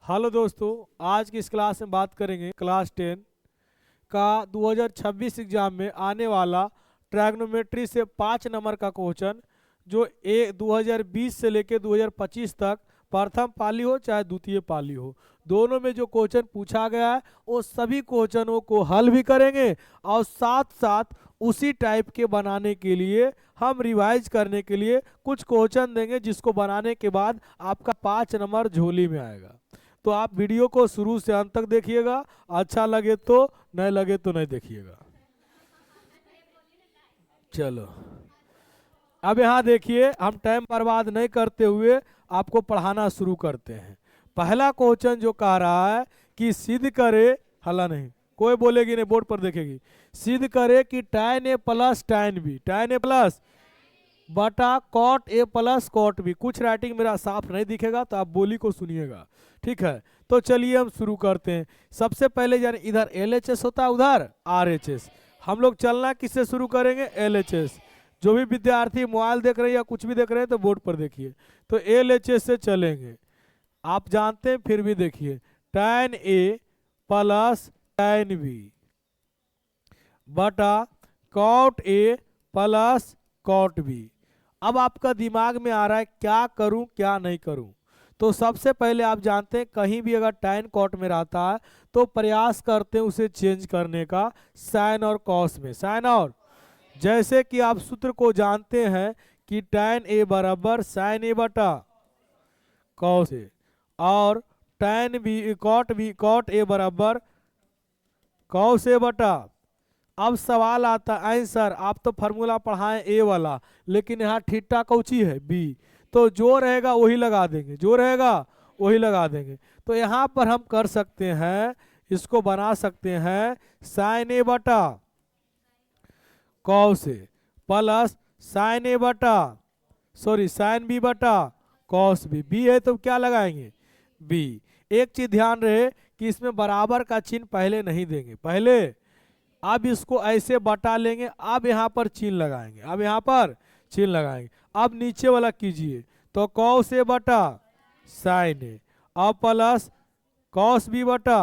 Hello दोस्तों, आज की इस क्लास में बात करेंगे क्लास 10 का 2026 एग्जाम में आने वाला ट्रैग्नोमेट्री से 5 नंबर का क्वेश्चन जो 2020 से लेके 2025 तक प्रथम पाली हो चाहे द्वितीय पाली हो, दोनों में जो क्वेश्चन पूछा गया है वो सभी क्वेश्चनों को हल भी करेंगे और साथ साथ उसी टाइप के बनाने के लिए हम रिवाइज करने के लिए कुछ क्वेश्चन देंगे, जिसको बनाने के बाद आपका 5 नंबर झोली में आएगा। तो आप वीडियो को शुरू से अंत तक देखिएगा, अच्छा लगे तो, नहीं लगे तो नहीं देखिएगा। चलो अब यहाँ देखिए, हम टाइम बर्बाद नहीं करते हुए आपको पढ़ाना शुरू करते हैं। पहला क्वेश्चन जो कह रहा है कि सिद्ध करे, हला नहीं कोई बोलेगी नहीं, बोर्ड पर देखेगी, सिद्ध करे कि tan a plus tan b, tan a plus बटा cot a plus cot b। कुछ राइटिंग मेरा साफ नहीं दिखेगा तो आप बोली को सुनिएगा, ठीक है। तो चलिए हम शुरू करते हैं। सबसे पहले यानी इधर LHS होता है, उधर RHS। हम लोग चलना किससे शुरू करेंगे? LHS। जो भी विद्यार्थी मोबाइल देख रहे हैं या कुछ भी देख रहे हैं तो बोर्ड पर देखिए। तो LHS से चलेंगे, आप जानते हैं फिर भी देखिए, tan a plus tan b बटा cot a plus cot b। अब आपका दिमाग में आ रहा है क्या करूं क्या नहीं करूं। तो सबसे पहले आप जानते हैं कहीं भी अगर tan cot में रहता है तो प्रयास करते हैं उसे चेंज करने का sin और cos में। sin और, जैसे कि आप सूत्र को जानते हैं कि tan a बराबर sin a बटा cos a और tan b cot a बराबर cos a बटा। अब सवाल आता है आंसर, आप तो फार्मूला पढ़ाएं ए वाला, लेकिन यहाँ थीटा कौची है बी, तो जो रहेगा वही लगा देंगे, जो रहेगा वही लगा देंगे। तो यहाँ पर हम कर सकते हैं, इसको बना सकते हैं साइन ए बटा कॉस ए प्लस साइन ए बटा साइन बी बटा कॉस बी। बी है तो क्या लगाएंगे? बी। एक चीज ध्यान रहे कि इसमें बराबर का चिन्ह पहले नहीं देंगे, पहले अब इसको ऐसे बटा लेंगे, अब यहाँ पर चिन्ह लगाएंगे, अब यहाँ पर चिन्ह लगाएंगे। अब नीचे वाला कीजिए तो कॉस ए बटा साइन ए और प्लस कॉस बी बटा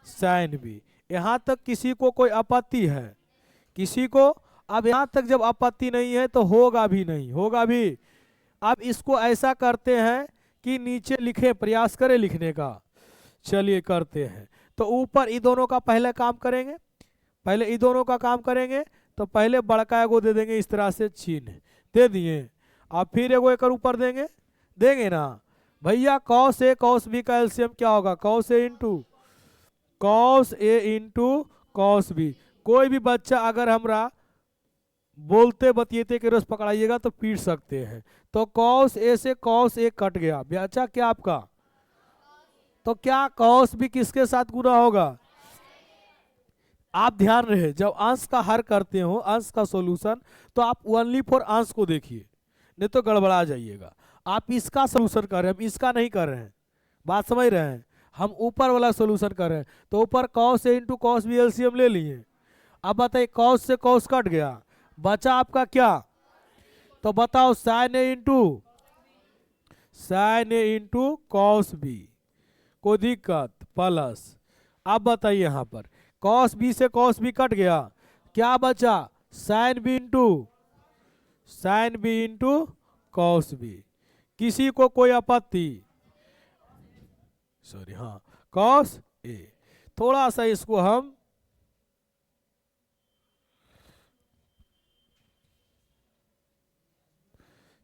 साइन बी। यहाँ तक किसी को कोई आपत्ति है? किसी को? अब यहाँ तक जब आपत्ति नहीं है तो होगा भी नहीं, होगा भी। अब इसको ऐसा करते हैं कि नीचे लिखे, प्रयास करें लिखने का। चलिए करते हैं। तो ऊपर इन दोनों का पहले काम करेंगे, पहले इन दोनों का काम करेंगे। तो पहले बड़का एगो दे देंगे, इस तरह से चिन्ह दे दिए। अब फिर एगो एक ऊपर देंगे, देंगे ना भैया। कॉस ए कॉस बी का एलसीएम क्या होगा? Cos A into cos B. कोई भी बच्चा अगर हमरा बोलते बतिएते के रोज पकड़ाइएगा तो पीट सकते हैं। तो कॉस ए से कॉस ए कट गया, बच्चा क्या आपका? तो क्या कॉस बी किसके साथ गुना होगा? आप ध्यान रहे, जब अंश का हर करते हो, अंश का सॉल्यूशन, तो आप ओनली फॉर अंश को देखिए, नहीं तो गड़बड़ा जाइएगा। आप इसका सॉल्यूशन कर रहे हैं, हम इसका नहीं कर रहे हैं, बात समझ रहे हैं? हम ऊपर वाला सॉल्यूशन कर रहे हैं। तो ऊपर cos A into cos B LCM ले लिए। अब बताइए, कॉस से कॉस कट गया, बचा आपका क्या? तो बताओ sine A into cos B, कोई दिक्कत? प्लस अब बताइए यहाँ पर कॉस बी से कॉस बी कट गया, क्या बचा? Sine B into cos B. किसी को कोई आपत्ति? सॉरी, हाँ, कॉस ए। थोड़ा सा इसको हम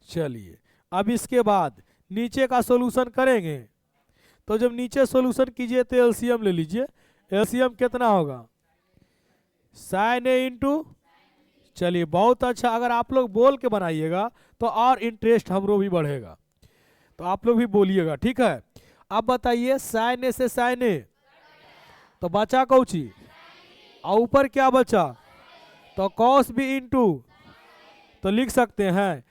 चलिए, अब इसके बाद नीचे का सॉल्यूशन करेंगे। तो जब नीचे सॉल्यूशन कीजिए तो एलसीएम ले लीजिए। एलसीएम कितना होगा? साइन ए इंटू, चलिए बहुत अच्छा। अगर आप लोग बोल के बनाइएगा तो और इंटरेस्ट हमरो भी बढ़ेगा, तो आप लोग भी बोलिएगा, ठीक है। अब बताइए, साइन ए से साइन ए तो बचा कौची, और ऊपर क्या बचा? तो कॉस बी इंटू, तो लिख सकते हैं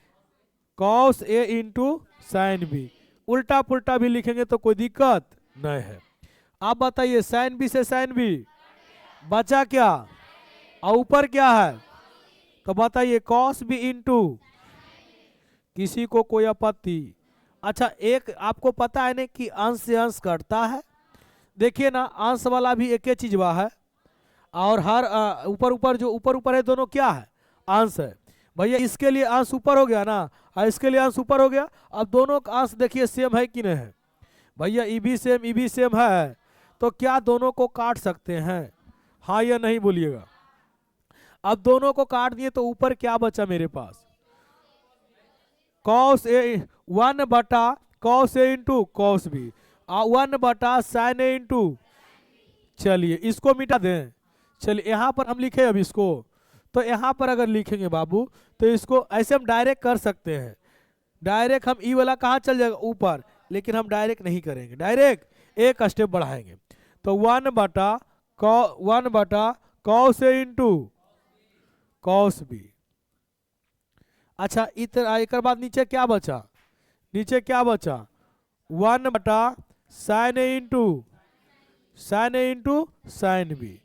cos A into sine B. उल्टा पुल्टा भी लिखेंगे तो कोई दिक्कत नहीं है। आप बताइए, साइन बी से साइन बी बचा क्या, और ऊपर क्या है? तो बताइए कॉस बी इंटू, किसी को कोई आपत्ति? अच्छा, एक आपको पता है ना कि अंश से अंश कटता है, देखिए ना, अंश वाला भी एक ही चीज हुआ है, और हर ऊपर ऊपर जो ऊपर ऊपर है दोनों क्या है, अंश है। भैया इसके लिए अंश ऊपर हो गया ना, और इसके लिए अंश ऊपर हो गया। अब दोनों का अंश देखिए सेम है कि नहीं है। भैया ई भी सेम है, तो क्या दोनों को काट सकते हैं, हाँ या नहीं बोलिएगा। अब दोनों को काट दिए तो ऊपर क्या बचा मेरे पास, कॉस ए 1 बटा cos A into cos B, 1 बटा साइन ए इंटू। चलिए इसको मिटा दें। चलिए यहाँ पर हम लिखे अब इसको, तो यहाँ पर अगर लिखेंगे बाबू तो इसको ऐसे हम डायरेक्ट कर सकते हैं। डायरेक्ट हम ई वाला कहाँ चल जाएगा, ऊपर, लेकिन हम डायरेक्ट नहीं करेंगे, डायरेक्ट एक स्टेप बढ़ाएंगे। तो 1 बटा cos A into cos B. अच्छा इतना एक बाद नीचे क्या बचा, नीचे क्या बचा, 1 बटा sign A into sine B.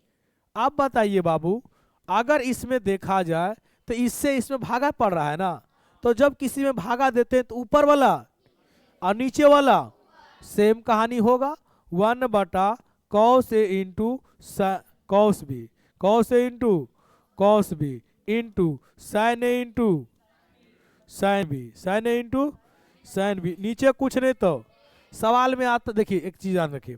आप बताइए बाबू, अगर इसमें देखा जाए तो इससे इसमें भागा पड़ रहा है ना, तो जब किसी में भागा देते हैं तो ऊपर वाला और नीचे वाला सेम कहानी होगा। 1 बटा cos A into cos B, cos A into cos B into sine A into sine B, sine A into sine B. नीचे कुछ नहीं तो सवाल में आता, देखिए एक चीज याद रखिए,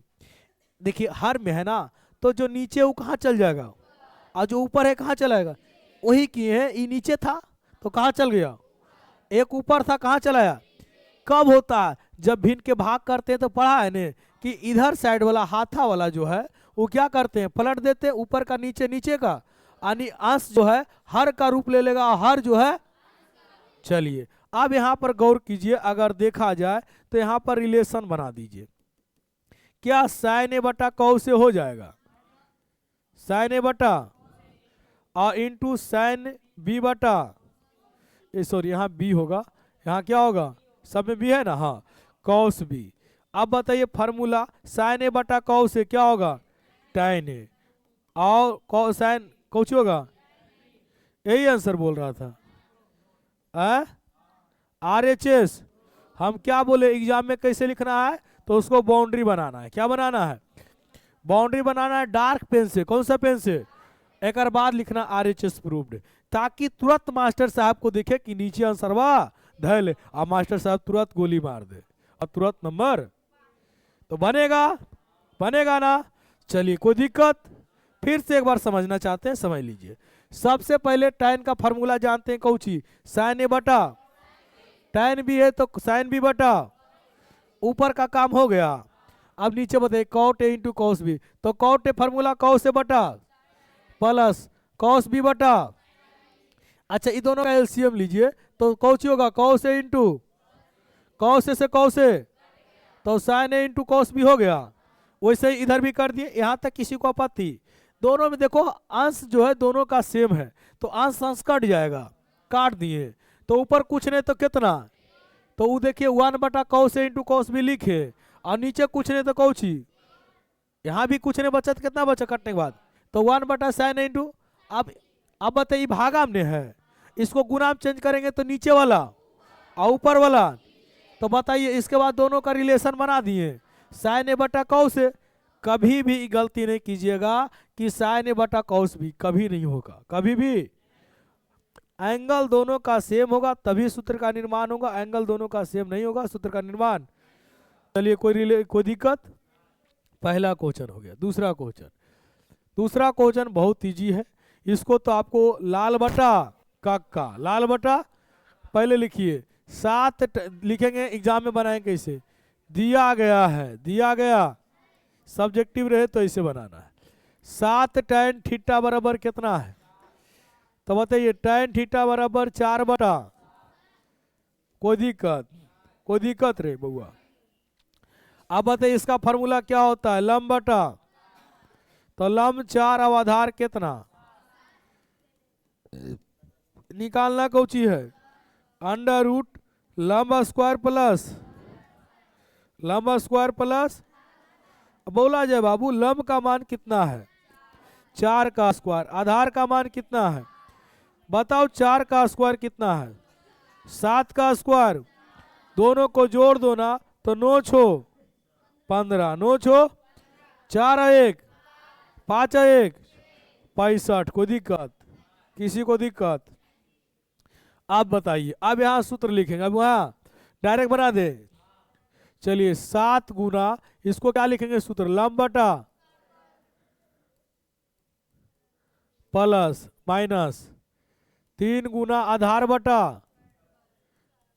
देखिए हर में है ना, तो जो नीचे वो कहाँ चल जाएगा, और जो ऊपर है कहाँ चलाएगा, वही किए हैं। ये नीचे था तो कहाँ चल गया, एक ऊपर था कहाँ चलाया। कब होता है, जब भिन्न के भाग करते हैं तो पढ़ा है ने कि इधर साइड वाला हाथा वाला जो है वो क्या करते हैं, पलट देते हैं, ऊपर का नीचे, नीचे का, यानी अंश जो है हर का रूप ले लेगा, हर जो है। चलिए अब यहाँ पर गौर कीजिए, अगर देखा जाए तो यहाँ पर रिलेशन बना दीजिए। क्या साइन ए बटा कॉस से हो जाएगा, साइन ए बटा और इंटू साइन बी बटा, सॉरी यहाँ बी होगा, यहाँ क्या होगा, सब में बी है ना, हाँ, कॉस बी। अब बताइए फार्मूला, साइन ए बटा कॉस से क्या होगा, टैन ए, और साइन कौच होगा, यही आंसर बोल रहा था। RHS हम क्या बोले एग्जाम में कैसे लिखना है, तो उसको बाउंड्री बनाना है। क्या बनाना है, बाउंड्री बनाना है डार्क पेन से, कौन सा पेन से, एक बाद लिखना RHS प्रूव्ड, ताकि तुरंत मास्टर साहब को दिखे कि नीचे आंसर वाह धैल, और मास्टर साहब तुरंत गोली मार दे और तुरंत नंबर तो बनेगा ना। चलिए कोई दिक्कत, फिर से एक बार समझना चाहते हैं समझ लीजिए। सबसे पहले टैन का फार्मूला जानते हैं, कौची, साइन ए बटा, टैन भी है तो साइन बी बटा, ऊपर का काम हो गया। अब नीचे बताइए cot A into cos B, तो cot A formula cos A बटा प्लस कॉस बी बटा। अच्छा ये दोनों का एलसीएम लीजिए, तो कौची होगा, cos A into cos A से कॉस ए, तो sign A into cos B हो गया। वैसे ही इधर भी कर दिए, यहाँ तक किसी को आपत्ति, दोनों में देखो अंश जो है दोनों का सेम है, तो अंश अंश कट जाएगा, काट दिए तो ऊपर कुछ नहीं तो कितना, तो वो देखिए 1 बटा cos A into cos B लिखे, और नीचे कुछ नहीं तो कौची, यहाँ भी कुछ नहीं बचा, तो कितना बचा कटने के बाद, तो 1 बटा साइन ए इंटू। अब बताइए भागा हमने है, इसको गुना चेंज करेंगे तो नीचे वाला और ऊपर वाला, तो बताइए इसके बाद दोनों का रिलेशन बना दिए, साइन ए बटा कॉस ए। कभी भी गलती नहीं कीजिएगा कि साइन ए बटा कॉस भी कभी नहीं होगा, कभी भी एंगल दोनों का सेम होगा तभी सूत्र का निर्माण होगा, एंगल दोनों का सेम नहीं होगा सूत्र का निर्माण। चलिए कोई दिक्कत, पहला क्वेश्चन हो गया। दूसरा क्वेश्चन बहुत इजी है, इसको तो आपको लाल बटा कक्का, लाल बटा पहले लिखिए, 7 लिखेंगे एग्जाम में बनाएंगे कैसे, दिया गया सब्जेक्टिव रहे तो ऐसे बनाना है। 7 tan थीटा बराबर कितना है, तो बताइए tan थीटा बराबर 4 बटा, कोई दिक्कत रे बउआ। अब बताइए इसका फॉर्मूला क्या होता है, लंब बटा, तो लंब 4 और आधार कितना निकालना कौची है, अंडर रूट लंब स्क्वायर प्लस बोला जाए बाबू, लंब का मान कितना है 4 का स्क्वायर, आधार का मान कितना है बताओ, 4 का स्क्वायर कितना है 7 का स्क्वायर, दोनों को जोड़ दो ना तो 9 छो 15, 9 छो 4 है 1, 5 है 1, 65। कोई दिक्कत? किसी को दिक्कत? आप बताइए। अब यहाँ सूत्र लिखेंगे, अब वहाँ डायरेक्ट बना दे। चलिए 7 गुना, इसको क्या लिखेंगे सूत्र, लंब बटा प्लस माइनस 3 गुना आधार बटा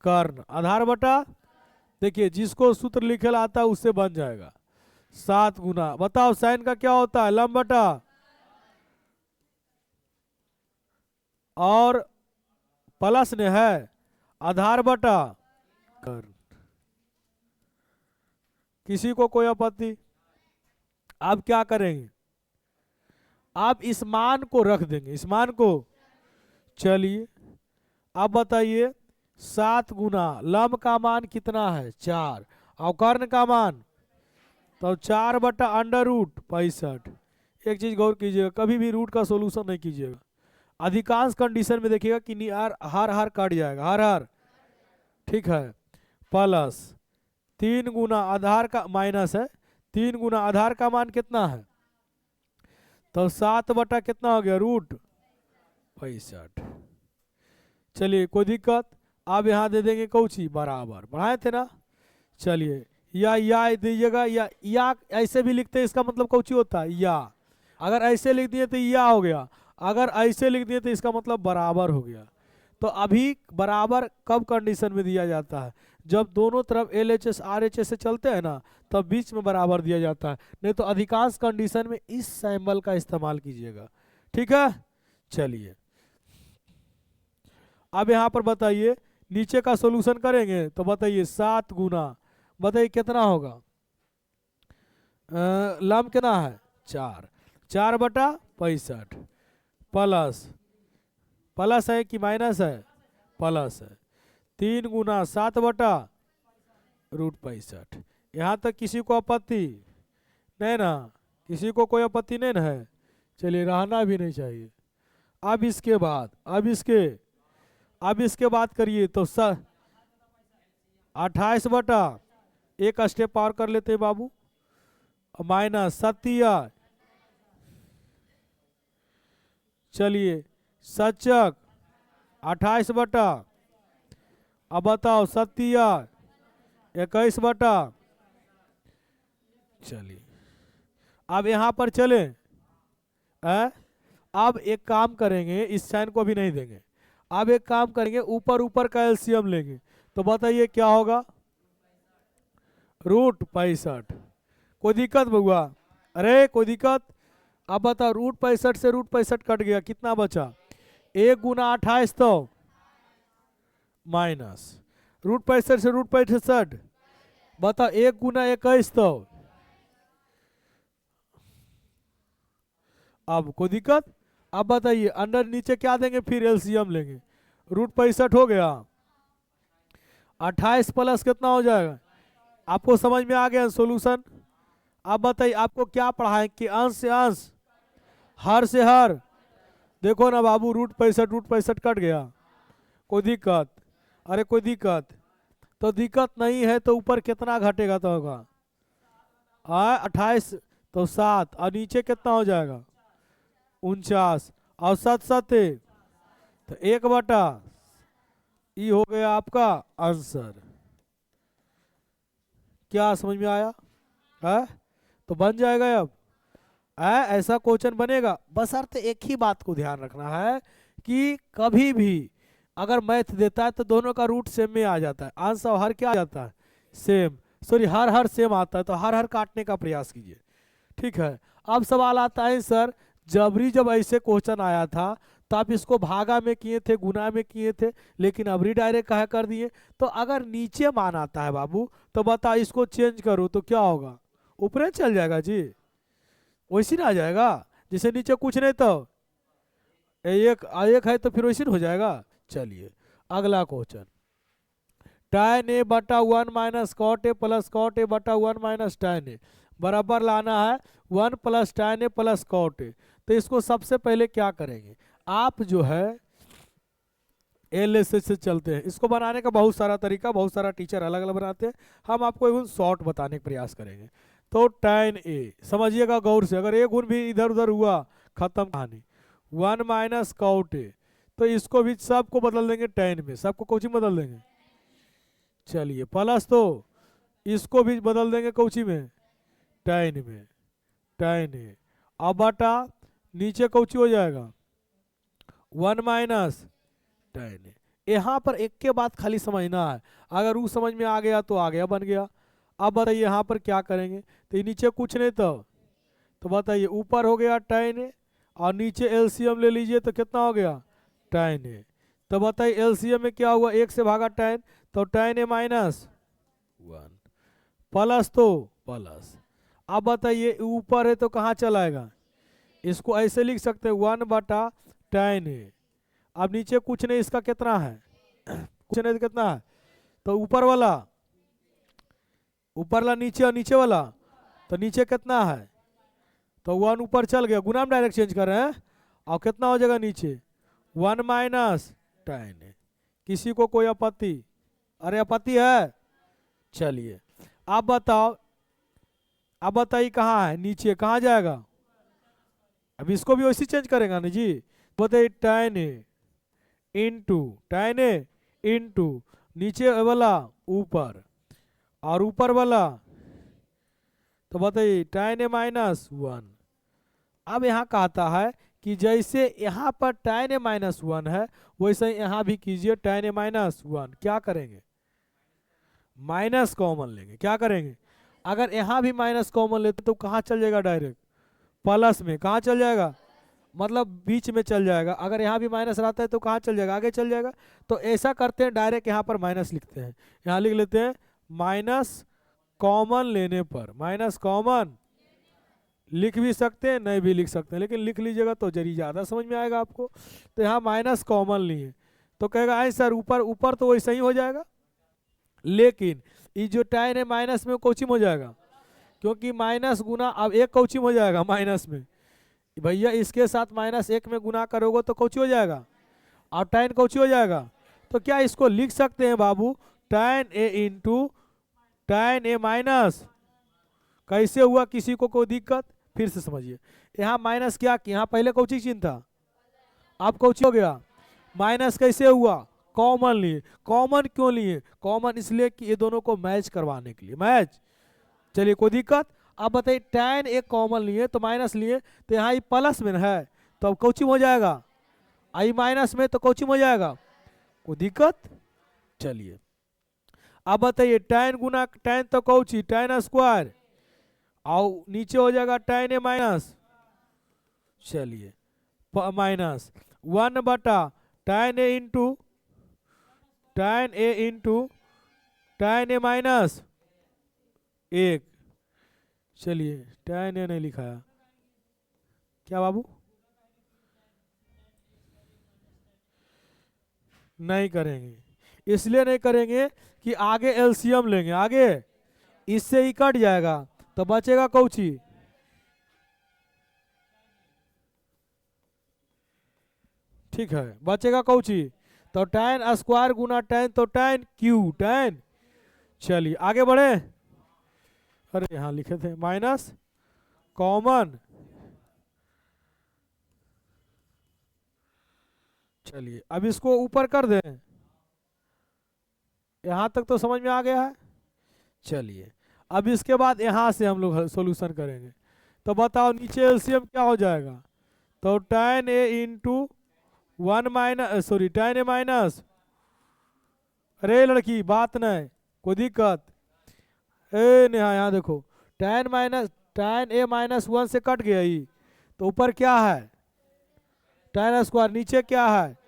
कर्ण, आधार बटा, देखिए जिसको सूत्र लिखे आता है उससे बन जाएगा। 7 गुना, बताओ साइन का क्या होता है, लंब बटा और प्लस ने है आधार बटा कर्ण। किसी को कोई आपत्ति? आप क्या करेंगे, आप इस मान को रख देंगे, इस मान को। चलिए अब बताइए 7 गुना लंब का मान कितना है 4 और कर्ण का मान तो 4 बटा अंडर रूट 65। एक चीज गौर कीजिएगा, कभी भी रूट का सोल्यूशन नहीं कीजिएगा। अधिकांश कंडीशन में देखिएगा कि हर हर कट जाएगा, हर हर, ठीक है। प्लस 3 गुना आधार का माइनस है 3 गुना आधार का मान कितना है तो 7 बटा कितना हो गया रूट 65। चलिए कोई दिक्कत? आप यहाँ दे देंगे कौची बराबर, बढ़ाए थे ना। चलिए या दीजिएगा, या ऐसे भी लिखते हैं, इसका मतलब कौची होता है या। अगर ऐसे लिख दिए तो या हो गया, अगर ऐसे लिख दिए तो इसका मतलब बराबर हो गया। तो अभी बराबर कब कंडीशन में दिया जाता है, जब दोनों तरफ LHS RHS से चलते हैं ना, तब बीच में बराबर दिया जाता है। नहीं तो अधिकांश कंडीशन में इस सिंबल का इस्तेमाल कीजिएगा, ठीक है। चलिए अब यहाँ पर बताइए नीचे का सॉल्यूशन करेंगे तो बताइए 7 गुना, बताइए कितना होगा, लंब कितना है 4, 4 बटा 65 प्लस, प्लस है कि माइनस है, प्लस है 3 गुना 7 बटा रूट 65। यहाँ तक किसी को आपत्ति नहीं ना, किसी को कोई आपत्ति नहीं ना है। चलिए रहना भी नहीं चाहिए। अब इसके बाद अब इसके बाद करिए तो 28 बटा एक स्टेप पार कर लेते हैं बाबू, माइनस 27। चलिए सचक 28 बटा, अब बताओ 27 21 बटा। चलिए अब यहाँ पर चले, अब एक काम करेंगे, इस साइन को भी नहीं देंगे। अब एक काम करेंगे, ऊपर ऊपर का एलसीएम लेंगे तो बताइए क्या होगा रूट 65। कोई दिक्कत बउआ? अरे कोई दिक्कत? अब बताओ रूट 65 से रूट 65 कट गया, कितना बचा 1 गुना 28 तो माइनस रूट 65 से रूट 65, बताओ 1 गुना 21 तो। अब कोई दिक्कत? अब बताइए अंडर नीचे क्या देंगे, फिर एलसीएम लेंगे, रूट 65 हो गया, 28 प्लस कितना हो जाएगा, आपको समझ में आ गया सॉल्यूशन? अब बताइए आपको क्या पढ़ाएं कि अंश से अंश, हर से हर। देखो ना बाबू रूट 65 कट गया, कोई दिक्कत? अरे कोई दिक्कत? तो दिक्कत नहीं है तो ऊपर कितना घटेगा तो होगा 28 तो 7 और नीचे कितना हो जाएगा 49 और 7 7 तो 1 बटा, ये हो गया आपका आंसर। क्या समझ में आया है? तो बन जाएगा अब ऐसा क्वेश्चन बनेगा। बस अर्थ एक ही बात को ध्यान रखना है कि कभी भी अगर मैथ देता है तो दोनों का रूट सेम में आ जाता है, आंसर हर क्या आ जाता है सेम, सॉरी हर सेम आता है, तो हर काटने का प्रयास कीजिए, ठीक है। अब सवाल आता है सर जब ऐसे क्वेश्चन आया था तो आप इसको भागा में किए थे, गुना में किए थे, लेकिन अब डायरेक्ट कहा कर दिए। तो अगर नीचे मान आता है बाबू तो बता इसको चेंज करो तो क्या होगा, ऊपर चल जाएगा जी, वैसे ना आ जाएगा जैसे नीचे कुछ नहीं तो एक है तो फिर वैसे हो जाएगा। चलिए अगला क्वेश्चन, tan a बटा 1 minus cot A plus cot A बटा 1 माइनस tan a बराबर लाना है 1 plus tan a plus cot A. तो इसको सबसे पहले क्या करेंगे, आप जो है LHS से चलते हैं, इसको बनाने का बहुत सारा तरीका, बहुत सारा टीचर अलग अलग बनाते हैं, हम आपको एक शॉर्ट बताने का प्रयास करेंगे। तो tan a, समझिएगा गौर से, अगर एक गुण भी इधर उधर हुआ खत्म कहानी। 1 माइनस cot a, तो इसको भी सबको बदल देंगे tan में, सबको कोची बदल देंगे, चलिए प्लस तो इसको भी बदल देंगे कोची में, tan में, tan a, अब बटा नीचे कोची हो जाएगा 1 माइनस tan a। यहाँ पर एक के बाद खाली समझना है, अगर वो समझ में आ गया तो आ गया, बन गया। अब बताइए यहाँ पर क्या करेंगे, तो ये नीचे कुछ नहीं तो बताइए ऊपर हो गया tan a और नीचे एलसीएम ले लीजिए तो कितना हो गया tan a। तो बताइए एलसीएम में क्या हुआ, 1 से भागा tan, तो tan a माइनस 1 प्लस तो प्लस। अब बताइए ऊपर है तो कहाँ चलाएगा, इसको ऐसे लिख सकते हैं 1 बटा tan a। अब नीचे कुछ नहीं, इसका कितना है कुछ नहीं तो कितना है, तो ऊपर वाला नीचे और नीचे वाला, तो नीचे कितना है, तो 1 ऊपर चल गया, गुना में डायरेक्ट चेंज कर रहे हैं, और कितना हो जाएगा नीचे 1 माइनस tan a। किसी को कोई आपत्ति, अरे आपत्ति है, चलिए आप बताओ, अब बताइए कहाँ है, नीचे कहाँ जाएगा, अब इसको भी वैसे चेंज करेगा ना जी, बताइए tan a इंटू नीचे वाला ऊपर और ऊपर वाला, तो बताइए tan a माइनस 1। अब यहाँ कहता है कि जैसे यहाँ पर tan a माइनस 1 है वैसे ही यहाँ भी कीजिए tan a माइनस 1। क्या करेंगे, माइनस कॉमन लेंगे, क्या करेंगे, अगर यहाँ भी माइनस कॉमन लेते तो कहाँ चल जाएगा, डायरेक्ट प्लस में, कहाँ चल जाएगा, मतलब बीच में चल जाएगा। अगर यहाँ भी माइनस रहता है तो कहाँ चल जाएगा, आगे चल जाएगा। तो ऐसा करते हैं, डायरेक्ट यहाँ पर माइनस लिखते हैं, यहाँ लिख लेते हैं माइनस कॉमन लेने पर, माइनस कॉमन लिख भी सकते हैं नहीं भी लिख सकते हैं, लेकिन लिख लीजिएगा तो जरी ज़्यादा समझ में आएगा आपको। तो यहाँ माइनस कॉमन लिए तो कहेगा आई सर ऊपर ऊपर तो वैसे ही हो जाएगा, लेकिन ये जो tan है माइनस में कोची हो जाएगा, क्योंकि माइनस गुना अब एक कोची हो जाएगा माइनस में, भैया इसके साथ -1 में गुना करोगे तो कोची हो जाएगा, और tan कोची हो जाएगा। तो क्या इसको लिख सकते हैं बाबू tan a into tan a minus, कैसे हुआ, किसी को कोई दिक्कत, फिर से समझिए, यहाँ माइनस क्या, यहाँ पहले कोची चिन्ह था, अब कोची हो गया माइनस, कैसे हुआ, कॉमन लिए। कॉमन क्यों लिए, कॉमन इसलिए कि ये दोनों को मैच करवाने के लिए, मैच, चलिए कोई दिक्कत। अब बताइए tan एक कॉमन लिए तो माइनस लिए, तो यहाँ प्लस में है तो अब कोची हो जाएगा, आई माइनस में तो कोची हो जाएगा, कोई दिक्कत। चलिए अब बताइए tan गुना tan तो कोची tan स्क्वायर, और नीचे हो जाएगा tan a माइनस, चलिए माइनस 1 बटा tan a into tan a minus 1। चलिए tan a नहीं लिखाया, क्या बाबू, नहीं करेंगे, इसलिए नहीं करेंगे कि आगे एलसीएम लेंगे, आगे इससे ही कट जाएगा तो बचेगा कौची, ठीक है बचेगा कौची, तो tan स्क्वायर गुना tan तो tan क्यू tan। चलिए आगे बढ़े, अरे यहाँ लिखे थे माइनस कॉमन, चलिए अब इसको ऊपर कर दें, यहाँ तक तो समझ में आ गया है। चलिए अब इसके बाद यहाँ से हम लोग सॉल्यूशन करेंगे, तो बताओ नीचे एलसीएम क्या हो जाएगा, तो tan a into 1 minus sorry tan a minus, अरे लड़की बात नहीं कोई दिक्कत, ए नेहा यहाँ देखो tan a माइनस 1 से कट गया ही, तो ऊपर क्या है tan स्क्वायर, नीचे क्या है,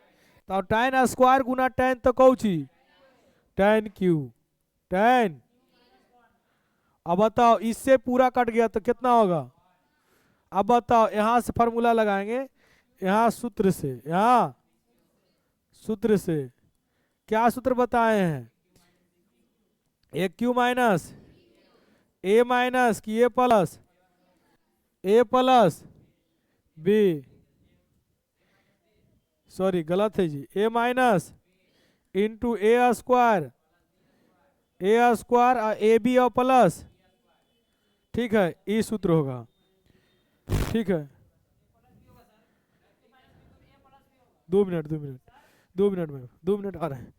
तो tan स्क्वायर गुना tan तो कौची tan क्यू tan। अब बताओ इससे पूरा कट गया तो कितना होगा, अब बताओ यहाँ से फार्मूला लगाएंगे, यहाँ सूत्र से, यहाँ सूत्र से क्या सूत्र बताए हैं, ए क्यू माइनस ए माइनस की ए प्लस बी, सॉरी गलत है जी, ए माइनस इंटू ए स्क्वायर और ए बी और प्लस ठीक है, ई सूत्र होगा। ठीक है, 2 मिनट 2 मिनट 2 मिनट में 2 मिनट आ रहे हैं।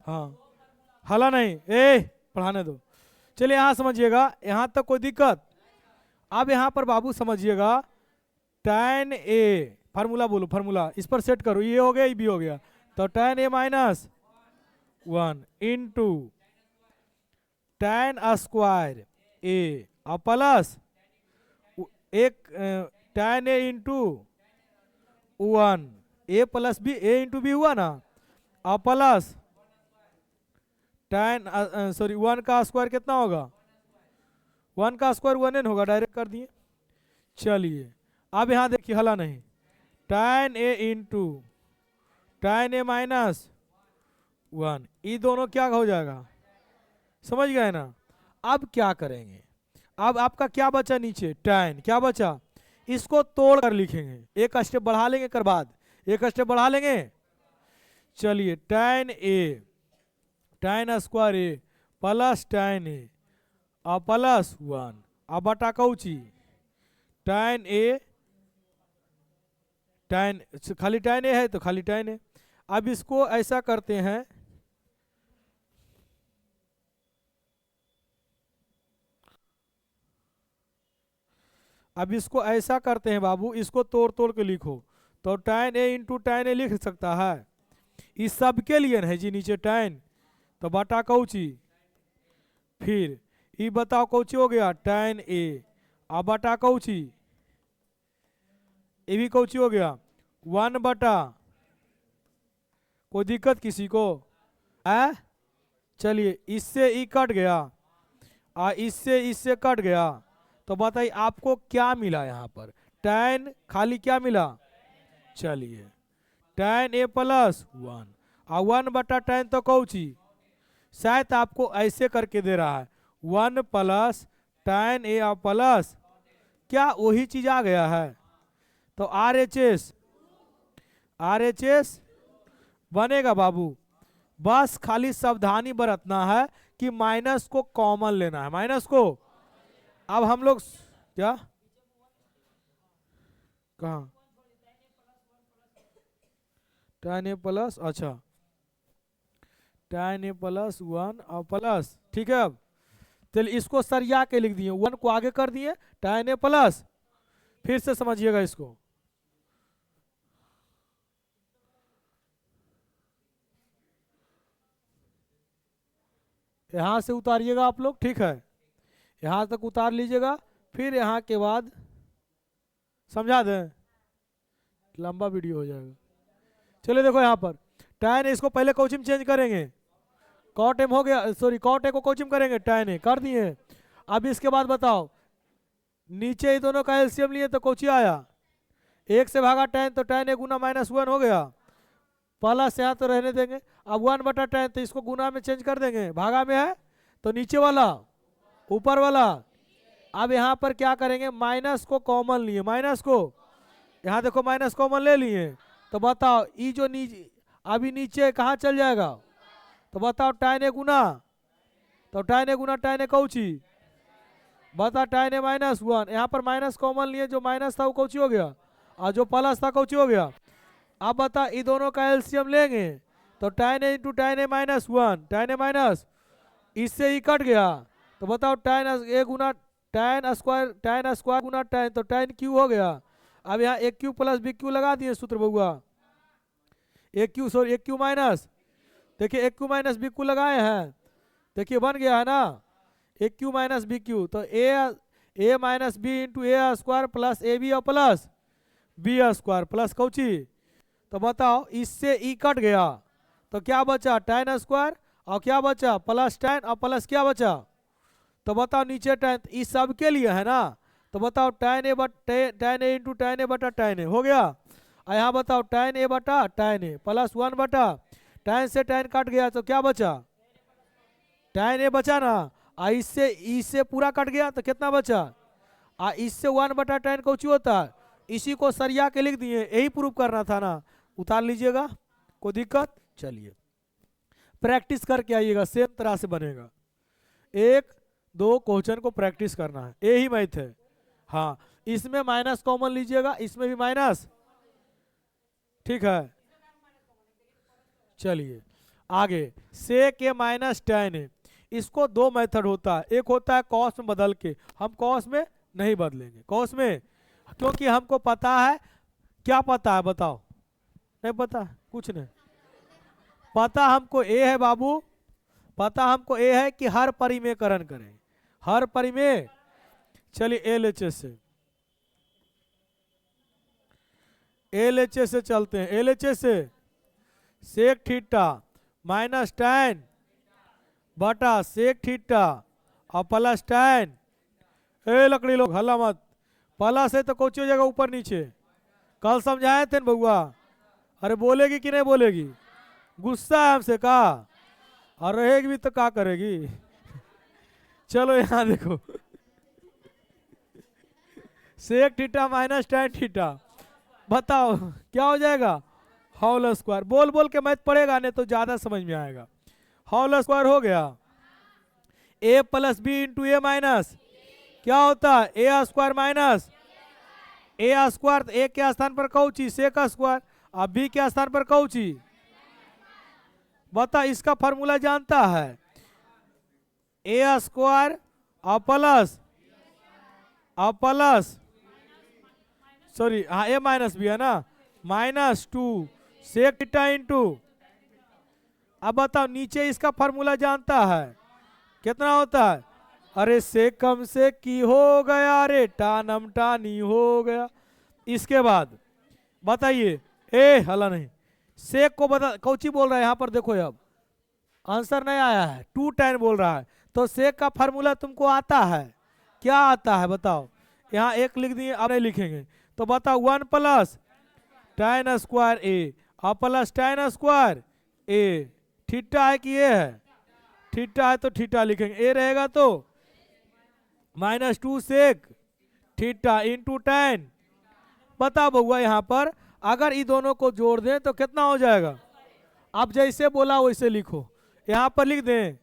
हाँ, हला नहीं, पढ़ाने दो। चलिए यहाँ समझिएगा, यहाँ तक कोई दिक्कत? अब यहाँ पर बाबू समझिएगा, tan ए, फार्मूला बोलो, फार्मूला इस पर सेट करो, ये हो गया, ये भी हो गया, तो tan ए माइनस 1 इंटू tan स्क्वायर ए और प्लस एक tan ए इंटू 1, ए प्लस बी, ए इंटू बी हुआ ना, और प्लस tan 1 का स्क्वायर कितना होगा? 1 का स्क्वायर 1n होगा, डायरेक्ट कर दिए। चलिए अब यहाँ देखिए, हला नहीं, tan ए इंटू tan ए माइनस 1, ये दोनों क्या हो जाएगा, समझ गए ना? अब क्या करेंगे, अब आपका क्या बचा नीचे, tan क्या बचा, इसको तोड़ कर लिखेंगे, एक स्टेप बढ़ा लेंगे, कर बाद एक स्टेप बढ़ा लेंगे। चलिए tan ए, tan स्क्वायर ए प्लस tan ए और प्लस 1 अब बटा कौची, tan ए, tan खाली tan ए है तो खाली tan ए। अब इसको ऐसा करते हैं, अब इसको ऐसा करते हैं बाबू, इसको तोड़ तोड़ के लिखो, तो tan ए इंटू tan ए लिख सकता है, इस सब के लिए है जी, नीचे tan तो बटा कौची, फिर ये बताओ कौची हो गया, tan ए अब बटा कौची, ये भी कौची हो गया, 1 बटा, कोई दिक्कत किसी को है? चलिए इससे ई कट गया और इससे कट गया, तो बताइए आपको क्या मिला यहाँ पर, tan खाली क्या मिला, चलिए tan ए प्लस 1 और 1 बटा tan तो कौची, शायद आपको ऐसे करके दे रहा है, 1 प्लस tan ए और प्लस क्या वही चीज आ गया है, तो RHS बनेगा बाबू। बस खाली सावधानी बरतना है कि माइनस को कॉमन लेना है, माइनस को। अब हम लोग क्या, कहाँ, tan ए प्लस, अच्छा tan ए प्लस 1 और प्लस, ठीक है। अब चलिए इसको सरिया के लिख दिए, 1 को आगे कर दिए, tan ए प्लस, फिर से समझिएगा इसको, यहाँ से उतारिएगा आप लोग, ठीक है, यहाँ तक उतार लीजिएगा, फिर यहाँ के बाद समझा दें, लंबा वीडियो हो जाएगा। चलिए देखो यहाँ पर tan इसको पहले कोचिम चेंज करेंगे, cot m हो गया, सॉरी cot a को कोचिम करेंगे, tan a कर दिए। अब इसके बाद बताओ, नीचे ही दोनों का एलसीएम लिए तो कोची आया, 1 से भागा tan, तो tan a गुना -1 हो गया, प्लस यहाँ तो रहने देंगे, अब 1 बटा tan तो इसको गुना में चेंज कर देंगे, भागा में है तो नीचे वाला ऊपर वाला। अब यहाँ पर क्या करेंगे, माइनस को कॉमन लिए, माइनस को यहाँ देखो माइनस कॉमन ले लिए, तो बताओ ये जो नीचे अभी नीचे कहाँ चल जाएगा, तो बताओ tan a गुना, तो tan a Guna tan a Cauchy, बता tan a -1, यहाँ पर माइनस कॉमन लिए, जो माइनस था वो कौची हो गया, और जो प्लस था कौची हो गया। अब बता ये दोनों का एलसीएम लेंगे, तो tan a into tan a -1, tan a minus, इससे ही कट गया, तो बताओ tan a Guna tan square Guna tan, तो tan क्यू हो गया। अब यहाँ AQ प्लस BQ लगा दिए सूत्र बउआ, AQ सॉरी AQ माइनस देखिए A cube minus B cube लगाए हैं, देखिए बन गया है ना, A cube minus B cube, तो A minus B into A square plus A B और प्लस बी स्क्वायर प्लस कौची, तो बताओ इससे ई कट गया तो क्या बचा tan स्क्वायर, और क्या बचा प्लस tan और प्लस क्या बचा, तो बताओ नीचे tan, इस सब के लिए है ना, तो बताओ tan ए इंटू tan ए बटा tan ए हो गया, और यहाँ बताओ tan ए बटा tan ए प्लस 1 बटा tan से tan कट गया तो क्या बचा tan ए बचा ना, और इससे पूरा कट गया तो कितना बचा, और इससे 1 बटा tan कौची होता है, इसी को सरिया के लिख दिए, यही प्रूव करना था ना, उतार लीजिएगा, कोई दिक्कत, चलिए प्रैक्टिस करके आइएगा, सेम तरह से बनेगा, एक दो क्वेश्चन को प्रैक्टिस करना है, यही मैथ है। हाँ इसमें माइनस कॉमन लीजिएगा, इसमें भी माइनस, ठीक है, चलिए आगे सेक ए माइनस tan ए, इसको दो मेथड होता है, एक होता है कॉस में बदल के, हम कॉस में नहीं बदलेंगे, कॉस में क्योंकि हमको पता है, क्या पता है बताओ, नहीं पता कुछ नहीं पता, हमको ए है बाबू, पता हमको ए है कि हर परिमेयकरण करें, हर परिमेय, चलिए एलएचएस से चलते हैं, एलएचएस से सेक थीटा माइनस tan बटा सेक थीटा और प्लस tan, ए लकड़ी लोग हल्ला मत, प्लस है तो कौची हो जाएगा ऊपर नीचे, कल समझाए थे बउआ, अरे बोलेगी कि नहीं बोलेगी, गुस्सा है हमसे का, और रहेगी भी तो क्या करेगी चलो यहाँ देखो sec theta minus tan theta, बताओ क्या हो जाएगा होल स्क्वायर, बोल बोल के मैथ पढ़ेगा नहीं तो ज्यादा समझ में आएगा, होल स्क्वायर हो गया, ए प्लस बी इंटू ए माइनस क्या होता है ए स्क्वायर माइनस ए स्क्वायर, तो ए के स्थान पर कौची सेक स्क्वायर, अब बी के स्थान पर कौची, बता इसका फॉर्मूला जानता है, ए स्क्वायर और प्लस सॉरी हाँ ए माइनस बी है ना, माइनस 2 सेक थीटा इंटू, अब बताओ नीचे इसका फॉर्मूला जानता है, कितना होता है, अरे सेकम से की हो गया, अरे टानम टानी हो गया, इसके बाद बताइए ए हला नहीं, सेक को बता कौची बोल रहा है यहाँ पर देखो, अब आंसर नहीं आया है, 2 tan बोल रहा है, तो सेक का फॉर्मूला तुमको आता है, क्या आता है बताओ, यहाँ एक लिख दिए, अब नहीं लिखेंगे, तो बताओ 1 प्लस tan स्क्वायर ए और प्लस tan स्क्वायर ए, थीटा है कि ए है, थीटा है तो थीटा लिखेंगे, ए रहेगा तो minus 2 sec theta into tan, बता बउआ यहाँ पर अगर ये दोनों को जोड़ दें तो कितना हो जाएगा, आप जैसे बोला वैसे लिखो, यहाँ पर लिख दें,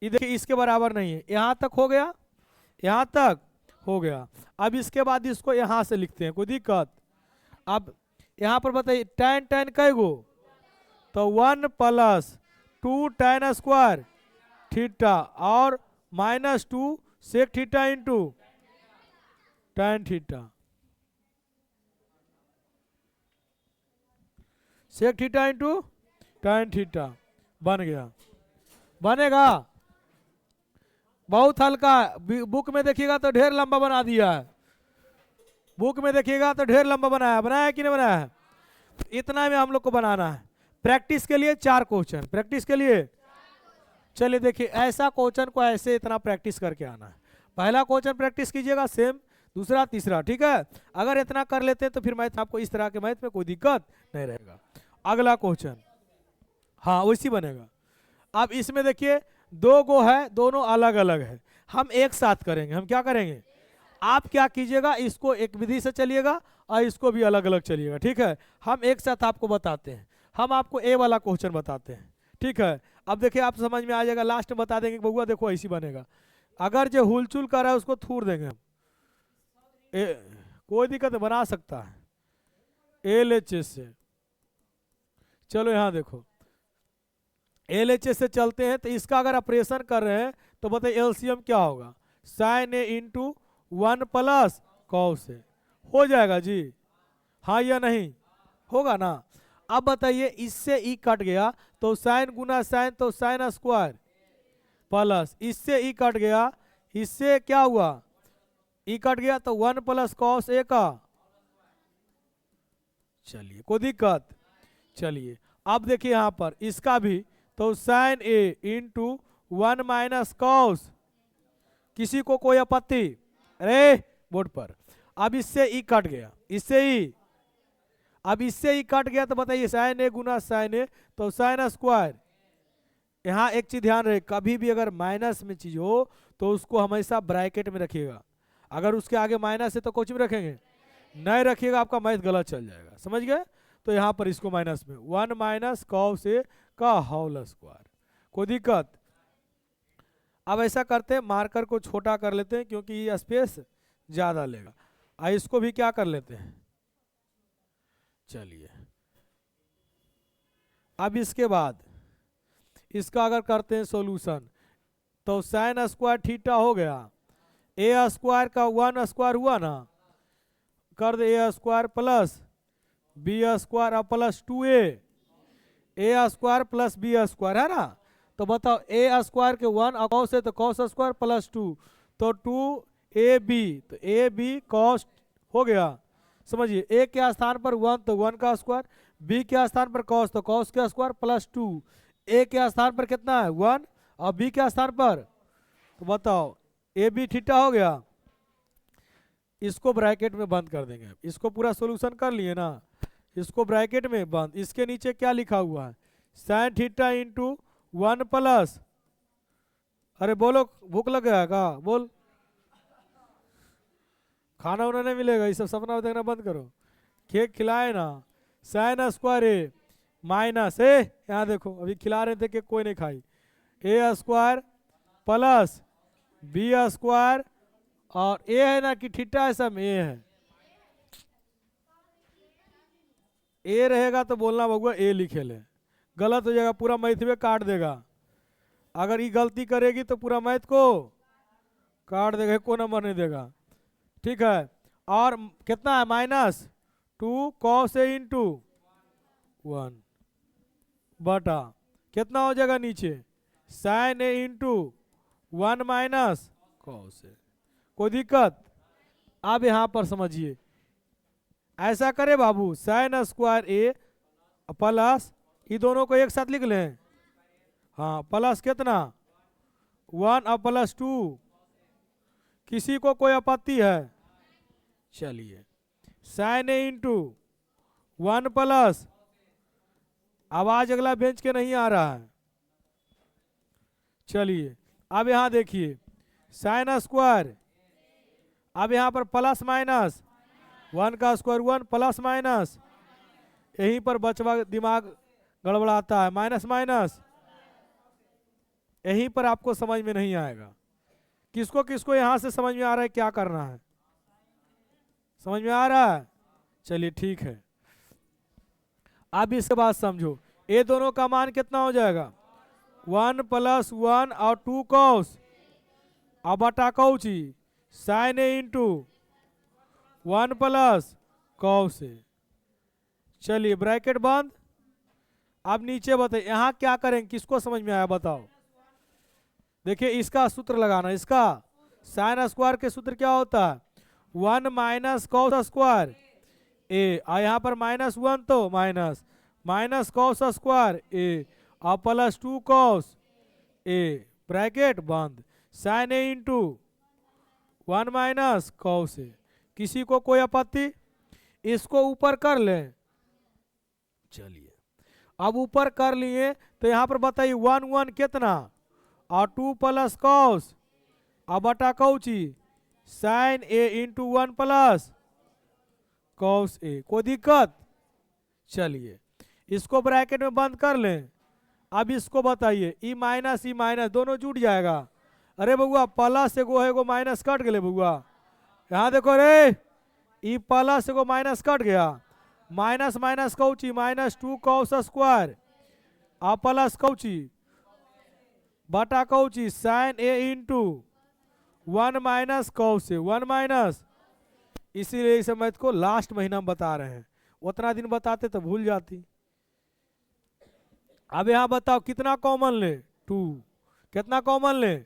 ये देखिए इसके बराबर नहीं है, यहाँ तक हो गया, यहाँ तक हो गया, अब इसके बाद इसको यहाँ से लिखते हैं, कोई दिक्कत, अब यहाँ पर बताइए tan कई गो, तो 1 प्लस 2 tan स्क्वायर थीटा और minus 2 sec theta into tan theta, sec theta into tan theta बन गया, बनेगा, बहुत हल्का, बुक में देखिएगा तो ढेर लंबा बना दिया है, बुक में देखिएगा तो ढेर लंबा बनाया है कि नहीं बनाया है, इतना में हम लोग को बनाना है, प्रैक्टिस के लिए 4 क्वेश्चन, प्रैक्टिस के लिए, चलिए देखिए ऐसा क्वेश्चन को ऐसे इतना प्रैक्टिस करके आना है, पहला क्वेश्चन प्रैक्टिस कीजिएगा सेम, दूसरा तीसरा, ठीक है, अगर इतना कर लेते हैं तो फिर मैथ आपको इस तरह के मैथ में कोई दिक्कत नहीं रहेगा। अगला क्वेश्चन हाँ वैसी बनेगा, अब इसमें देखिए 2 गो है, दोनों अलग अलग है, हम एक साथ करेंगे, हम क्या करेंगे, आप क्या कीजिएगा इसको एक विधि से चलिएगा और इसको भी अलग अलग चलिएगा, ठीक है, हम एक साथ आपको बताते हैं, हम आपको ए वाला क्वेश्चन बताते हैं, ठीक है, अब देखिए आप समझ में आ जाएगा, लास्ट में बता देंगे बउआ देखो ऐसी बनेगा, अगर जो हुलचुल कर रहा है उसको थूर देंगे हम, कोई दिक्कत बना सकता है एलएचएस से, चलो यहाँ देखो एलएचएस से चलते हैं, तो इसका अगर ऑपरेशन कर रहे हैं तो बताइए एलसीएम क्या होगा, sign A into 1 plus cos A, हो जाएगा जी, हाँ या नहीं, होगा ना, अब बताइए इससे ई कट गया तो साइन गुना साइन तो साइन स्क्वायर प्लस इससे ई कट गया, इससे क्या हुआ ई कट गया तो 1 प्लस कॉस ए का। चलिए कोई दिक्कत। चलिए अब देखिए यहां पर इसका भी तो sign A into 1 minus cos, किसी को कोई आपत्ति? अरे बोर्ड पर। अब इससे ई कट गया, इससे ई, अब इससे ही कट गया तो बताइए साइन ए गुना साइन ए तो साइन स्क्वायर। यहाँ एक चीज ध्यान रहे, कभी भी अगर माइनस में चीज हो तो उसको हमेशा ब्रैकेट में रखिएगा, अगर उसके आगे माइनस है तो कुछ में रखेंगे नहीं रखिएगा, आपका मैथ गलत चल जाएगा, समझ गए। तो यहाँ पर इसको माइनस में 1 माइनस कॉस ए का होल स्क्वायर, कोई दिक्कत। अब ऐसा करते हैं मार्कर को छोटा कर लेते हैं क्योंकि ये स्पेस ज्यादा लेगा। इसको भी क्या कर लेते हैं, चलिए अब इसके बाद इसका अगर करते हैं सॉल्यूशन तो साइन स्क्वायर थीटा हो गया, ए स्क्वायर का 1 स्क्वायर हुआ ना, कर दे ए स्क्वायर प्लस बी स्क्वायर और प्लस 2a, ए स्क्वायर प्लस बी स्क्वायर है ना। तो बताओ ए स्क्वायर के 1 और कॉस है तो कॉस स्क्वायर प्लस 2 तो 2ab, तो ए बी कॉस हो गया, समझिए। ए के स्थान पर 1 तो 1 का स्क्वायर, बी के स्थान पर कॉस तो कॉस का स्क्वायर प्लस 2, ए के स्थान पर कितना है 1 और बी के स्थान पर, तो बताओ ए बी थीटा हो गया। इसको ब्रैकेट में बंद कर देंगे, इसको पूरा सॉल्यूशन कर लिए ना, इसको ब्रैकेट में बंद। इसके नीचे क्या लिखा हुआ है साइन थीटा इंटू 1 प्लस, अरे बोलो भूख लग गया का, बोल खाना उना नहीं मिलेगा, ये सब सपना देखना बंद करो, केक खिलाए ना, साइन स्क्वायर ए माइनस ए, यहाँ देखो अभी खिला रहे थे केक कोई नहीं खाई, ए स्क्वायर प्लस बी स्क्वायर और ए है ना कि थीटा है, सब ए है, ए रहेगा तो बोलना बउआ ए लिखे ले, गलत हो जाएगा पूरा मैथ में काट देगा, अगर ये गलती करेगी तो पूरा मैथ को काट देगा, कोई नंबर नहीं देगा, ठीक है। और कितना है माइनस 2 कॉस ए इंटू 1 बटा कितना हो जाएगा नीचे sign A into 1 minus cos A, कोई दिक्कत। अब यहां पर समझिए ऐसा करे बाबू साइन स्क्वायर ए प्लस ये दोनों को एक साथ लिख लें, हाँ प्लस कितना 1 और प्लस 2, किसी को कोई आपत्ति है? चलिए साइन ए इंटू 1 प्लस, आवाज अगला बेंच के नहीं आ रहा है, चलिए अब यहां देखिए साइन स्क्वायर, अब यहां पर प्लस माइनस 1 का स्क्वायर 1 प्लस माइनस, यहीं पर बचवा दिमाग गड़बड़ाता है, माइनस माइनस, यहीं पर आपको समझ में नहीं आएगा। किसको किसको यहां से समझ में आ रहा है क्या करना है, समझ में आ रहा है? चलिए ठीक है। अब इसके बाद समझो ये दोनों का मान कितना हो जाएगा 1 प्लस 1 और 2 कॉस, अब बटा Cauchy sign A into 1 plus cos A, चलिए ब्रैकेट बंद। अब नीचे बताइए यहां क्या करेंगे, किसको समझ में आया बताओ। देखिए इसका सूत्र लगाना, इसका साइन स्क्वायर के सूत्र क्या होता है 1 माइनस कॉस स्क्वायर ए, और यहाँ पर -1 तो माइनस माइनस कॉस स्क्वायर ए और प्लस 2 कॉस ए, ब्रैकेट बंद, sign A into 1 minus cos A, किसी को कोई आपत्ति? इसको ऊपर कर लें, चलिए अब ऊपर कर लिए तो यहाँ पर बताइए 1 1 कितना और 2 प्लस कॉस और बटा Cauchy sign A into 1 plus cos A, कोई दिक्कत? चलिए इसको ब्रैकेट में बंद कर लें। अब इसको बताइए ई माइनस दोनों जुट जाएगा, अरे बउआ प्लस एगो है एगो माइनस कट गए बउआ, यहाँ देखो रे ई प्लस एगो माइनस कट गया, minus minus Cauchy -2 cos square और प्लस कौची बटा Cauchy sign A into 1 minus cos A, 1 minus, इसीलिए इस मैथ को लास्ट महीना में बता रहे हैं, उतना दिन बताते तो भूल जाती, अब यहाँ बताओ कितना कॉमन ले, 2, कितना कॉमन ले,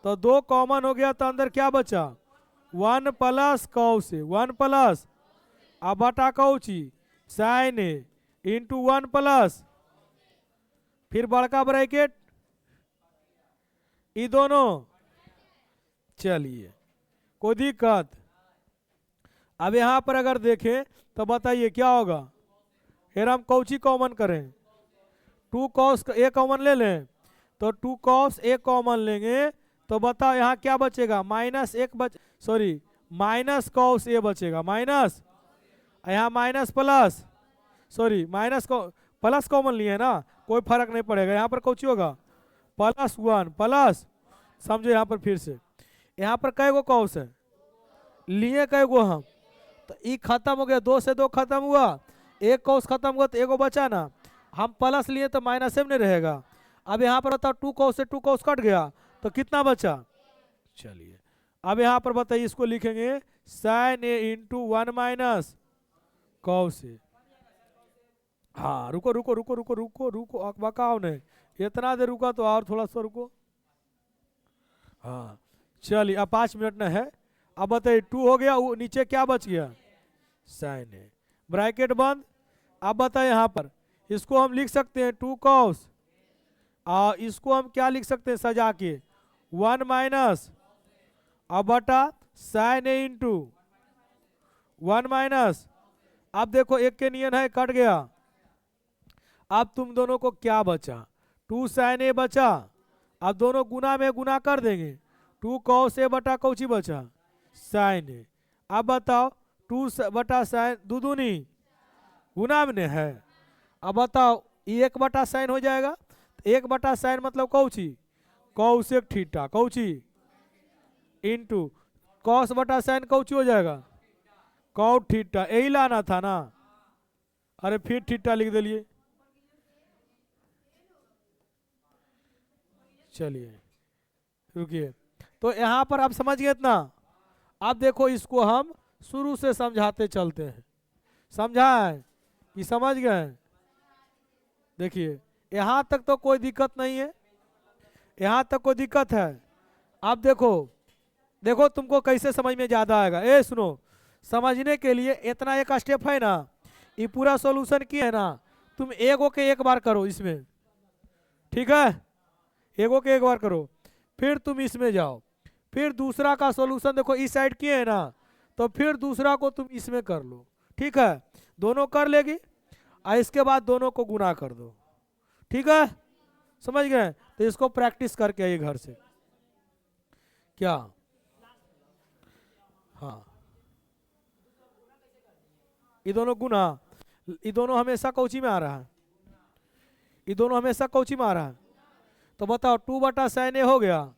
तो 2 कॉमन हो गया तो अंदर क्या बचा, 1 प्लस कॉस ए, 1 प्लस अब बटा Cauchy sign A into 1 plus फिर बड़का ब्रैकेट ये दोनों। चलिए कोई दिक्कत। अब यहाँ पर अगर देखें तो बताइए क्या होगा, फिर हम कौची कॉमन करें, 2 कॉस ए कॉमन ले लें, तो 2 कॉस ए कॉमन लेंगे तो बताओ यहाँ क्या बचेगा, माइनस कॉस ए बचेगा, माइनस यहाँ माइनस प्लस माइनस को प्लस कॉमन लिए ना, कोई फर्क नहीं पड़ेगा, यहाँ पर कौची होगा +1 प्लस, समझो यहाँ पर फिर से, यहाँ पर कै गो कॉस है, लिए कै गो हम, तो ई खत्म हो गया, 2 से 2 खत्म हुआ, एक कॉस खत्म हुआ तो एगो बचा ना, हम प्लस लिए तो माइनस में नहीं रहेगा। अब यहाँ पर बताओ 2 कॉस से 2 कॉस कट गया तो कितना बचा। चलिए अब यहाँ पर बताइए, इसको लिखेंगे sign A into 1 minus cos A. हाँ रुको रुको रुको रुको रुको रुको, अकबकाओ नहीं, इतना देर रुका तो और थोड़ा सा रुको। हाँ चलिए अब 5 मिनट न है। अब बताइए 2 हो गया, नीचे क्या बच गया साइन ए, ब्रैकेट बंद। अब बताइए यहाँ पर इसको हम लिख सकते हैं 2 कॉस, और इसको हम क्या लिख सकते हैं सजा के 1 माइनस अब बटा साइन ए इंटू 1 माइनस। अब देखो एक के नियन है कट गया, अब तुम दोनों को क्या बचा 2 साइन ए बचा, अब दोनों गुना में गुना कर देंगे, 2 कॉस ए बटा कौची बचा साइन ए। अब बताओ 2 बटा साइन दूनी गुना में है, अब बताओ 1 बटा साइन हो जाएगा, 1 बटा साइन मतलब कौची कौसेक थीटा, कौची इंटू कॉस बटा साइन कौची हो जाएगा कॉट थीटा, यही लाना था ना, अरे फिर थीटा लिख दिलिए। चलिए रुकिए, तो यहाँ पर आप समझ गए इतना। अब देखो इसको हम शुरू से समझाते चलते हैं, समझाएं कि समझ गए। देखिए यहाँ तक तो कोई दिक्कत नहीं है, यहाँ तक कोई दिक्कत है। अब देखो देखो तुमको कैसे समझ में ज्यादा आएगा, ए सुनो, समझने के लिए इतना एक स्टेप है ना, ये पूरा सॉल्यूशन किया है ना, तुम एगो के एक बार करो इसमें, ठीक है, एगो के एक बार करो, फिर तुम इसमें जाओ, फिर दूसरा का सॉल्यूशन देखो इस साइड किए है ना, तो फिर दूसरा को तुम इसमें कर लो, ठीक है, दोनों कर लेगी, और इसके बाद दोनों को गुना कर दो, ठीक है, समझ गए। तो इसको प्रैक्टिस करके आइए घर से, क्या हाँ ये दोनों गुना, ये दोनों हमेशा कौची में आ रहा है, ये दोनों हमेशा कौची में आ रहा है, तो बताओ 2 बटा साइन ए हो गया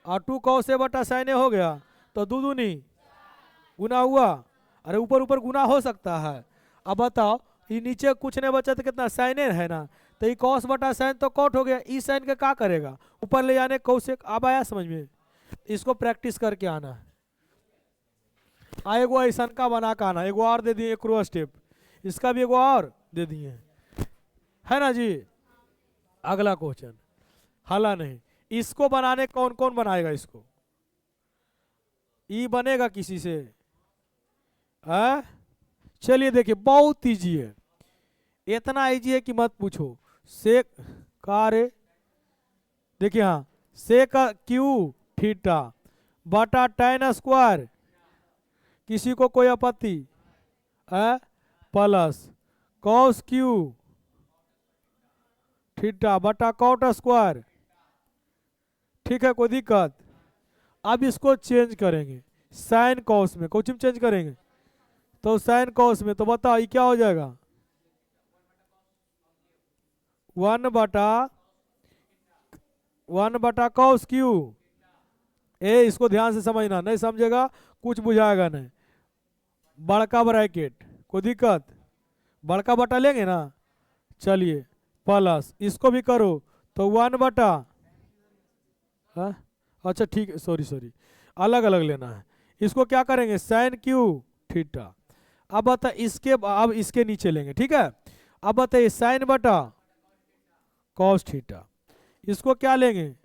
और 2 कॉस ए बटा साइन ए हो गया, तो दूनी गुना हुआ, अरे ऊपर ऊपर गुना हो सकता है। अब बताओ ये नीचे कुछ नहीं बचा तो कितना साइन ए है ना, तो ये कॉस बटा साइन तो कॉट हो गया, इस साइन के क्या करेगा ऊपर ले जाने कौशिक। अब आया समझ में, इसको प्रैक्टिस करके आना है, एगो ऐसा का बना के आना, एगो और दे दिए एक रो स्टेप, इसका भी एगो और दे दिए है ना जी। अगला क्वेश्चन हाला नहीं, इसको बनाने कौन कौन बनाएगा, इसको ई बनेगा किसी से, चलिए देखिए बहुत इजी है, इतना इजी है कि मत पूछो। सेक कारे देखिए, हाँ सेक क्यू थीटा बटा tan स्क्वायर, किसी को कोई आपत्ति प्लस कॉस क्यू थीटा बटा कॉट स्क्वायर, ठीक है, कोई दिक्कत। अब इसको चेंज करेंगे साइन कॉस में, कुछ चेंज करेंगे तो साइन कॉस में, तो बताओ ये क्या हो जाएगा 1 बटा कॉस क्यू। इसको ध्यान से समझना, नहीं समझेगा कुछ बुझाएगा नहीं, बड़का ब्रैकेट, कोई दिक्कत, बड़का बटा लेंगे ना, चलिए प्लस इसको भी करो तो 1 बटा, अच्छा ठीक है, सॉरी अलग अलग लेना है, इसको क्या करेंगे साइन क्यू थीटा। अब बता इसके, अब इसके नीचे लेंगे, ठीक है। अब बताइए साइन बटा कॉस थीटा। इसको क्या लेंगे?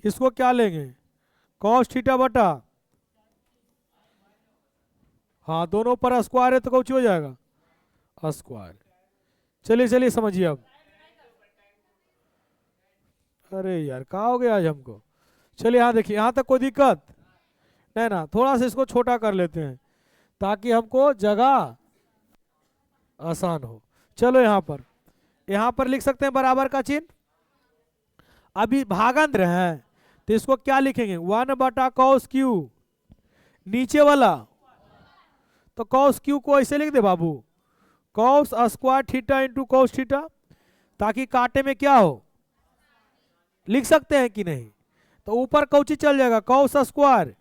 इसको क्या लेंगे? कॉस थीटा बटा, हाँ दोनों पर स्क्वायर है तो कुछ हो जाएगा स्क्वायर। चलिए चलिए समझिए अब। अरे यार कहाँ हो गया आज हमको। चलिए यहाँ देखिए, यहाँ तक कोई दिक्कत नहीं ना? थोड़ा सा इसको छोटा कर लेते हैं ताकि हमको जगह आसान हो। चलो यहाँ पर लिख सकते हैं बराबर का चिन्ह। अभी भागांतर है तो इसको क्या लिखेंगे? 1 कॉस क्यू, नीचे वाला तो कॉस क्यू को ऐसे लिख दे बाबू, cos square theta into cos theta, ताकि काटे में क्या हो, लिख सकते हैं कि नहीं? तो ऊपर कौची चल जाएगा कॉस स्क्वायर,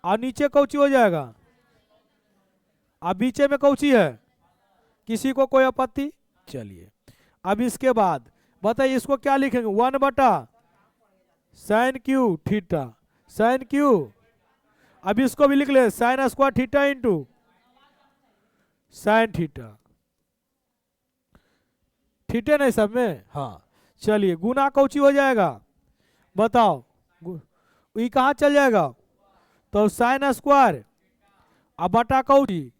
और नीचे कौची हो जाएगा, अब बीचे में कौची है, किसी को कोई आपत्ति? चलिए अब इसके बाद बताइए इसको क्या लिखेंगे? 1 sine cube theta, sine cube. अब इसको भी लिख ले sine square theta into sine theta, थीटे नहीं सब में? हाँ चलिए गुना कौची हो जाएगा बताओ, ये कहाँ चल जाएगा? तो साइन स्क्वायर अब बटा कौची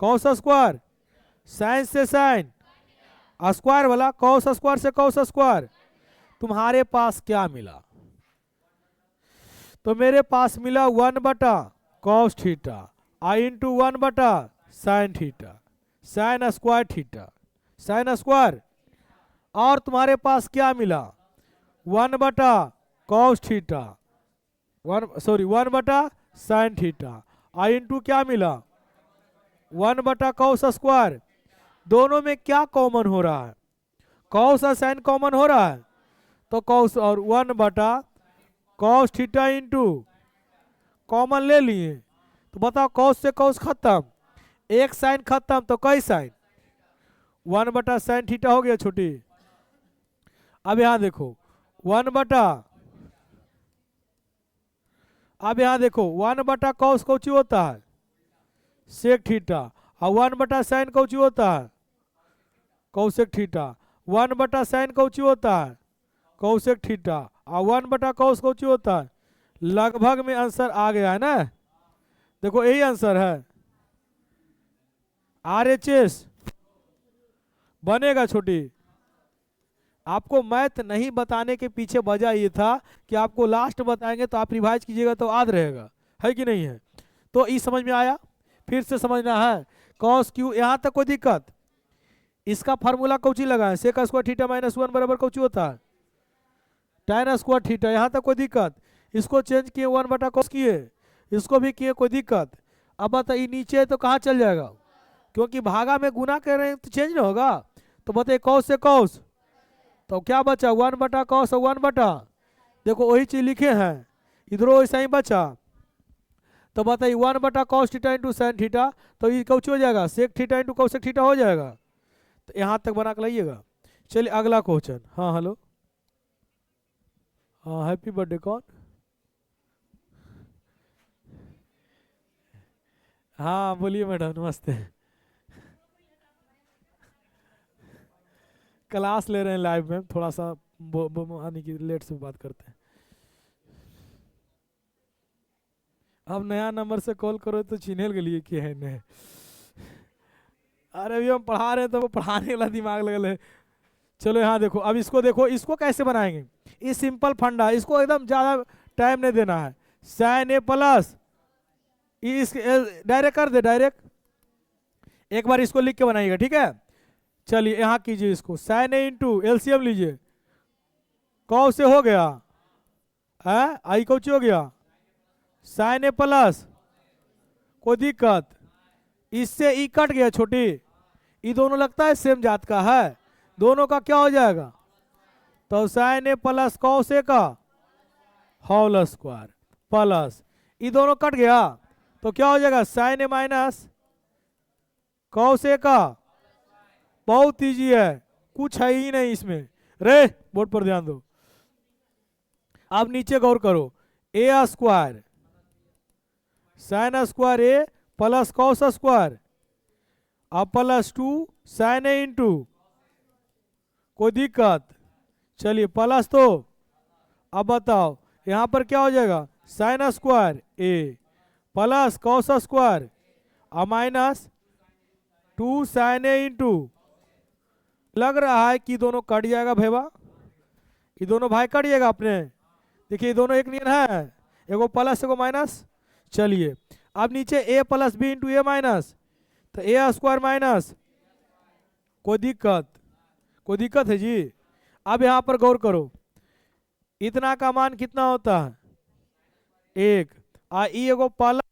कॉस स्क्वायर, साइन से साइन स्क्वायर वाला, कॉस स्क्वायर से कॉस स्क्वायर। तुम्हारे पास क्या मिला? तो मेरे पास मिला 1 कॉस थीटा आई into 1 sine theta, sine square theta, sine square. और तुम्हारे पास क्या मिला? 1 कॉस थीटा, 1 साइन थीटा आई इंटू क्या मिला? 1 कॉस स्क्वायर। दोनों में क्या कॉमन हो रहा है? कॉस और साइन कॉमन हो रहा है, तो कॉस और 1 कॉस थीटा इंटू कॉमन ले लिए। तो बताओ कॉस से कॉस खत्म, एक साइन खत्म तो कई साइन, 1 साइन थीटा हो गया छोटी। अब यहां देखो 1 कॉस कौची होता है सेक थीटा, और 1 साइन कौची होता है कौसेक थीटा, 1 साइन कौची होता है कौसेक थीटा, और 1 कॉस कौची होता है। लगभग में आंसर आ गया है ना? देखो यही आंसर है, RHS बनेगा छोटी। आपको मैथ नहीं बताने के पीछे वजह ये था कि आपको लास्ट बताएंगे तो आप रिवाइज कीजिएगा तो याद रहेगा, है कि नहीं है? तो ये समझ में आया? फिर से समझना है। कॉस क्यू, यहाँ तक कोई दिक्कत? इसका फार्मूला कौची लगा है? सेक स्क्वायर थीटा माइनस 1 बराबर कौची होता है tan स्क्वायर थीटा। यहाँ तक कोई दिक्कत? इसको चेंज किए 1 कॉस किए, इसको भी किए, कोई दिक्कत? अब बताइए नीचे तो कहाँ चल जाएगा, क्योंकि भागा में गुना कर रहे हैं तो चेंज नहीं होगा। तो बताइए कॉस से कॉस तो क्या बचा? 1 कॉस और 1 देखो वही चीज लिखे हैं इधरों वैसा ही बचा। तो बताइए 1 cos theta into sine theta, तो ये कौच हो जाएगा sec theta into cosec theta हो जाएगा। तो यहाँ तक बना के लाइएगा। चलिए अगला क्वेश्चन। हाँ हेलो, हाँ हैप्पी बर्थडे कौन? हाँ बोलिए मैडम, नमस्ते। क्लास ले रहे हैं लाइव में, थोड़ा सा यानी कि लेट से बात करते हैं। अब नया नंबर से कॉल करो तो चिन्हल के लिए क्या है नहीं। अरे अभी हम पढ़ा रहे हैं तो वो पढ़ाने वाला दिमाग लगल है। चलो यहाँ देखो, अब इसको देखो, इसको कैसे बनाएंगे? ये सिंपल फंडा, इसको एकदम ज़्यादा टाइम नहीं देना है। साइन ए प्लस इस डायरेक्ट कर दे, डायरेक्ट एक बार इसको लिख के बनाइएगा, ठीक है? चलिए यहाँ कीजिए इसको, साइन ए इंटू एलसीएम लीजिए, कौ से हो गया है आई कौची हो गया साइन ए प्लस, कोई दिक्कत? इससे ई कट गया छोटी, ये दोनों लगता है सेम जात का है, दोनों का क्या हो जाएगा? तो sign A plus cos A का होल स्क्वायर प्लस ये दोनों कट गया तो क्या हो जाएगा? Sign A minus cos A का। बहुत ईजी है, कुछ है ही नहीं इसमें। रे बोर्ड पर ध्यान दो। अब नीचे गौर करो, ए स्क्वायर साइन स्क्वायर ए प्लस कॉस स्क्वायर, अब प्लस 2 साइन ए इंटू, कोई दिक्कत? चलिए प्लस, तो अब बताओ यहाँ पर क्या हो जाएगा, साइन स्क्वायर ए प्लस कॉस स्क्वायर और माइनस 2 साइन ए इंटू, लग रहा है कि दोनों कट जाएगा भैया, ये दोनों भाई कट जाएगा अपने। देखिए दोनों एक नियन है, एगो प्लस एगो माइनस। चलिए अब नीचे ए प्लस बी इंटू ए माइनस, तो ए स्क्वायर माइनस, कोई दिक्कत? कोई दिक्कत है जी? अब यहाँ पर गौर करो, इतना का मान कितना होता है 1, आ ई एगो प्लस